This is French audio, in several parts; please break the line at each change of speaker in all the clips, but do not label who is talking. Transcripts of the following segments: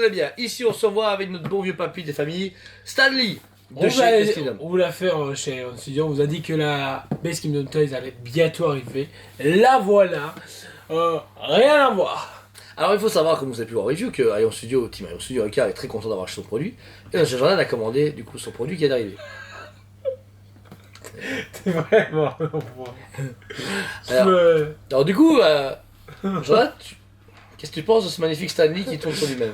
entendez bien. Ici, on se voit avec notre bon vieux papy des familles, Stanley. De
On
chez Best Kingdom.
vous la faire chez Studio. On vous a dit que la Best Kingdom Toys allait bientôt arriver. La voilà. Rien à voir.
Alors, il faut savoir, comme vous avez pu voir en review, que Ion Studio, Team Ion Studio Ricard est très content d'avoir acheté son produit. Et notre Jordan a commandé, du coup, son produit qui est arrivé.
C'est vraiment.
Alors, du coup, Jordan, qu'est-ce que tu penses de ce magnifique Stanley qui tourne sur lui-même?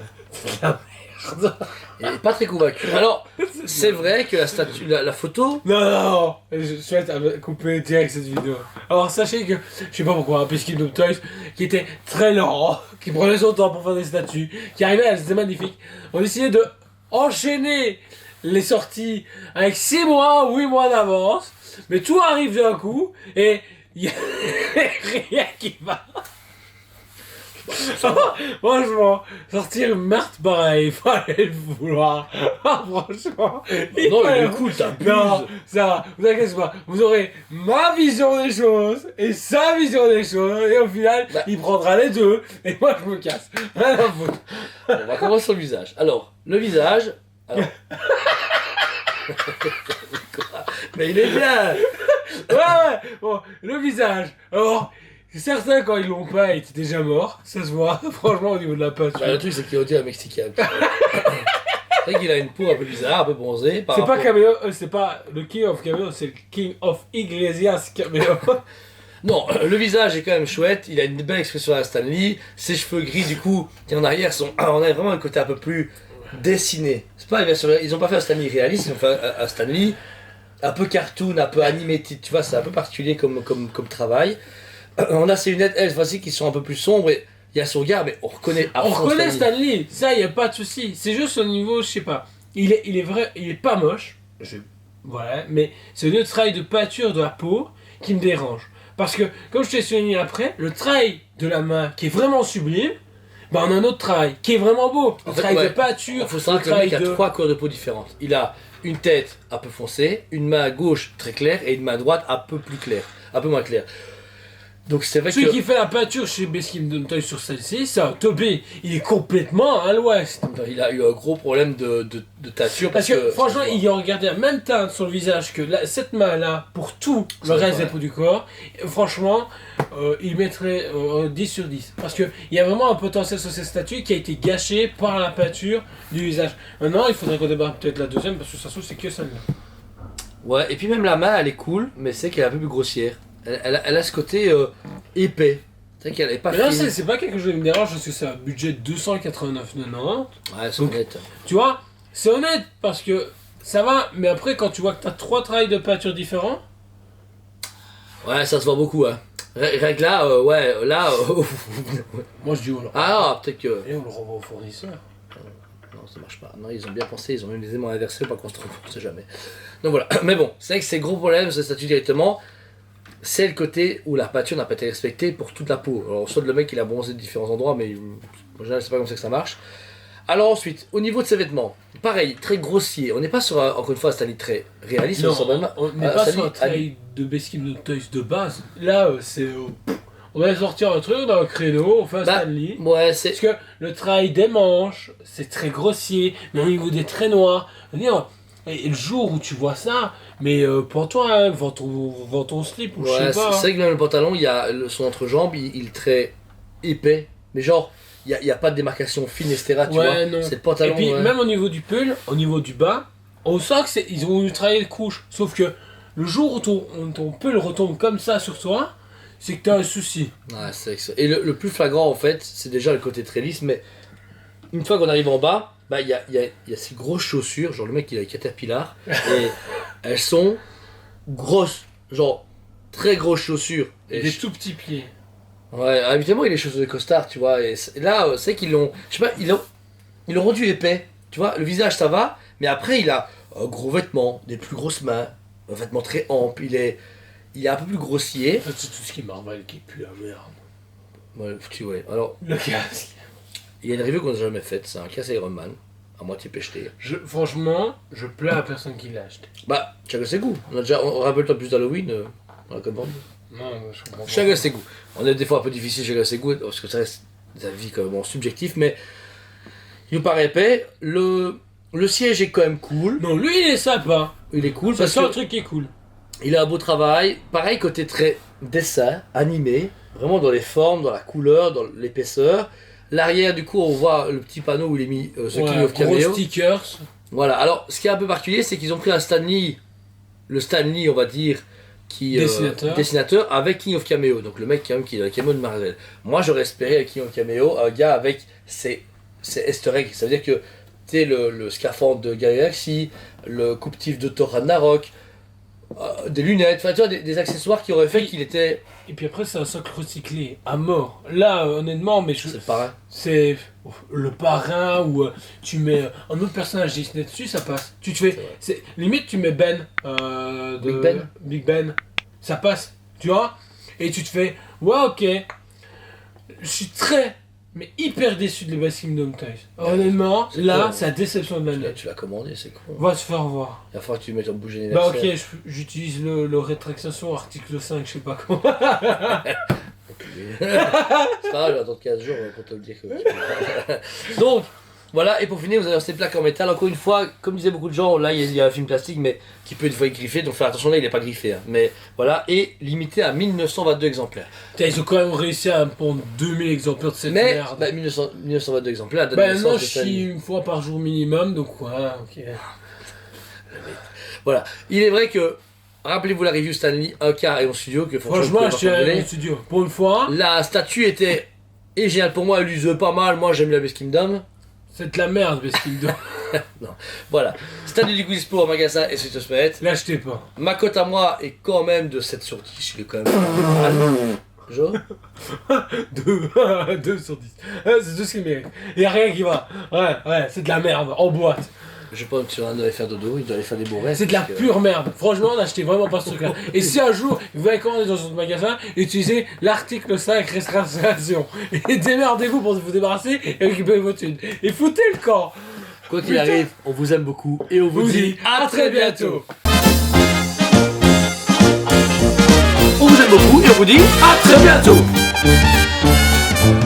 Il est pas très convaincu. Alors, c'est vrai que la statue, la photo.
Non, je souhaite couper direct cette vidéo. Alors sachez que, je sais pas pourquoi, un Best Kingdom Toys qui était très lent, qui prenait son temps pour faire des statues, qui arrivait, c'était magnifique. On décidait de enchaîner les sorties avec 6 mois, 8 mois d'avance, mais tout arrive d'un coup et il y a rien qui va. Franchement, sortir une merde pareil, il fallait le vouloir. Franchement.
Non, mais du coup, t'abuses.
Non, ça va, vous inquiétez pas. Vous aurez ma vision des choses et sa vision des choses. Et au final, il prendra les deux. Et moi, je me casse. Rien à foutre.
On va commencer sur le visage. Alors, le visage. Alors... Mais il est bien.
Ouais, bon, le visage. Alors. Certains, quand ils l'ont pas, étaient déjà morts, ça se voit, franchement, au niveau de la peinture.
Bah, le truc, c'est qu'il est dirait un Mexicain. C'est vrai qu'il a une peau un peu bizarre, un peu bronzée.
C'est pas Cameo, c'est pas le King of Cameo, c'est le King of Iglesias Cameo.
Non, le visage est quand même chouette, il a une belle expression à Stanley, ses cheveux gris, du coup, qui en arrière sont. On a vraiment un côté un peu plus dessiné. C'est pas, ils ont pas fait un Stanley réaliste, ils ont fait un Stanley un peu cartoon, un peu animé, tu vois, c'est un peu particulier comme travail. On a ses lunettes, elles, voici, qui sont un peu plus sombres et il y a son regard, mais on reconnaît
On reconnaît Stanley, ça y a pas de souci. C'est juste au niveau, je sais pas. Il est vrai, il est pas moche. Voilà, mais c'est le travail de peinture de la peau qui me dérange. Parce que, comme je t'ai souligné après, le travail de la main qui est vraiment sublime, bah on a un autre travail qui est vraiment beau. Le travail de peinture.
Il faut savoir que le mec a 3 couleurs de peau différentes. Il a une tête un peu foncée, une main gauche très claire et une main droite un peu plus claire, un peu moins claire. Donc c'est vrai
Celui qui fait la peinture chez Best Kingdom Toys sur celle-ci, c'est un Toby. Il est complètement à l'ouest.
Il a eu un gros problème de teinture.
Parce que franchement, il a regardé la même teinte sur le visage que cette main-là pour tout le reste des peaux du corps. Et franchement, il mettrait 10 sur 10. Parce qu'il y a vraiment un potentiel sur cette statue qui a été gâché par la peinture du visage. Maintenant, il faudrait qu'on débarque peut-être la deuxième parce que ça se trouve, c'est que celle-là.
Ouais, et puis même la main, elle est cool, mais c'est qu'elle est un peu plus grossière. Elle a ce côté épais. C'est qu'elle est pas fine.
Mais là, c'est pas quelque chose qui me dérange parce que c'est un budget de 289,90.
Ouais, c'est honnête.
Tu vois, c'est honnête parce que ça va, mais après, quand tu vois que t'as 3 travails de peinture différents.
Ouais, ça se voit beaucoup, hein. Rien que là, ouais, là.
Moi je dis, oh là.
Ah, peut-être que.
Et on le renvoie au fournisseur.
Non, ça marche pas. Non, ils ont bien pensé, ils ont même les aimants inversés, pas qu'on se trompe, on sait jamais. Donc voilà, mais bon, c'est vrai que c'est gros problème, ce statut directement. C'est le côté où la peinture n'a pas été respectée pour toute la peau. Alors, soit le mec il a bronzé de différents endroits, mais en général, c'est pas comme ça que ça marche. Alors, ensuite, au niveau de ses vêtements, pareil, très grossier. On n'est pas sur, encore une fois, un Stanley très réaliste.
Non, on n'est pas sur un travail de Best Kingdom Toys de base. Là, c'est. On va sortir un truc dans un créneau, on fait un Stanley.
Ouais, c'est.
Parce que le travail des manches, c'est très grossier, mais au niveau des traits noirs, et le jour où tu vois ça, mais prends-toi, hein, vends ton slip ou je sais pas.
C'est vrai que même le pantalon, il y a son entrejambe, il est très épais, mais genre, il n'y a pas de démarcation fine, etc. Tu vois,
non.
C'est le pantalon.
Et puis, même au niveau du pull, au niveau du bas, on sent qu'ils ont eu travaillé le couche. Sauf que le jour où ton pull retombe comme ça sur toi, c'est que t'as un souci.
Ouais, c'est ça. Et le plus flagrant, en fait, c'est déjà le côté très lisse, mais une fois qu'on arrive en bas, bah, il y a ces grosses chaussures, genre le mec il a Caterpillar, et elles sont grosses, genre très grosses chaussures.
Et des tout petits pieds.
Ouais, habituellement il a les chaussures de costard, tu vois, et là c'est qu'ils l'ont, je sais pas, ils l'ont rendu épais, tu vois, le visage ça va, mais après il a un gros vêtement, des plus grosses mains, un vêtement très ample, il est un peu plus grossier.
En fait, c'est tout ce qui est Marvel qui pue la merde.
Ouais, tu vois, alors...
Le casque.
Il y a une review qu'on n'a jamais faite, c'est un casque Iron Man, à moitié pécheté.
Franchement, je plains à personne qui l'a acheté.
Bah, chacun ses goûts. On rappelle-toi plus d'Halloween, on la commande.
Non, je comprends pas.
Chacun ses goûts. On est des fois un peu difficile, chacun ses goûts, parce que ça reste des avis quand même subjectifs, mais Il nous paraît épais. Le siège est quand même cool.
Non, lui, il est sympa.
Il est cool
Ça
parce
sent un
que
truc qui est cool.
il a un beau travail. Pareil, côté très dessin, animé. Vraiment dans les formes, dans la couleur, dans l'épaisseur. L'arrière, du coup, on voit le petit panneau où il est mis The King of
Gros
Cameo.
stickers.
Voilà. Alors, ce qui est un peu particulier, c'est qu'ils ont pris un Stanley, le Stanley, on va dire, qui dessinateur avec King of Cameo. Donc le mec quand même qui est dans les caméos de Marvel. Moi, j'aurais espéré avec King of Cameo un gars avec ses Easter eggs. Ça veut dire que tu sais le scaphandre de Galaxy, le coupe-tif de Thor Ragnarok, des lunettes, enfin tu vois des accessoires qui auraient fait qu'il était.
Et puis après, c'est un socle recyclé à mort. Là, honnêtement, mais
C'est le parrain.
c'est le parrain ou tu mets un autre personnage Disney dessus, ça passe. Tu te fais, limite tu mets Ben de
Big Ben.
Ça passe, tu vois. Et tu te fais, ouais, ok. Je suis très, mais hyper déçu de les Best Kingdom Toys. Honnêtement,
c'est
là,
cool.
c'est la déception de l'année.
Tu l'as commandé, c'est con.
Va se faire voir.
Il va falloir que tu mettes en bouger
Bah ok,
l'anniversaire.
j'utilise le rétractation article 5, je sais pas comment.
C'est pas grave, j'attends 15 jours pour te le dire. Donc, voilà, et pour finir, vous avez ces plaques en métal. Encore une fois, comme disaient beaucoup de gens, là il y a un film plastique, mais qui peut une fois être griffé, donc faire attention, là il n'est pas griffé. Hein. Mais voilà, et limité à 1922 exemplaires.
Putain, ils ont quand même réussi à me pondre 2000 exemplaires de cette
Mais,
merde.
1922 exemplaires, la date
Bah
de
non,
naissance
je
de Stanley.
chie une fois par jour minimum, donc voilà, ok.
Voilà, il est vrai que, rappelez-vous la review Stanley, un quart et en studio, que
Franchement, je
tiens
tiens mon studio. Pour une fois,
la statue était géniale pour moi, elle use pas mal, moi j'aime la Best Kingdom.
c'est de la merde, Best Kingdom.
Voilà, Stanley du Quiz pour au magasin et Sweet Spirits.
L'achetez pas.
Ma cote à moi est quand même de 7 sur 10, il est quand même pas mal. Jo
2 sur 10. C'est tout ce qu'il mérite. Y a rien qui va. Ouais, c'est de la merde, en boîte.
Je pense que Cyrano doit aller faire dodo, il doit aller faire des bourrées.
C'est de la pure merde. Franchement, n'achetez vraiment pas ce truc-là. Et si un jour, vous allez commander dans votre magasin, utilisez l'article 5 restauration. Et démerdez-vous pour vous débarrasser et récupérer vos thunes. Et foutez le camp.
Quoi qu'il
Putain.
arrive, on vous aime beaucoup et on vous dit
à très bientôt.
On vous aime beaucoup et on vous dit
À très bientôt.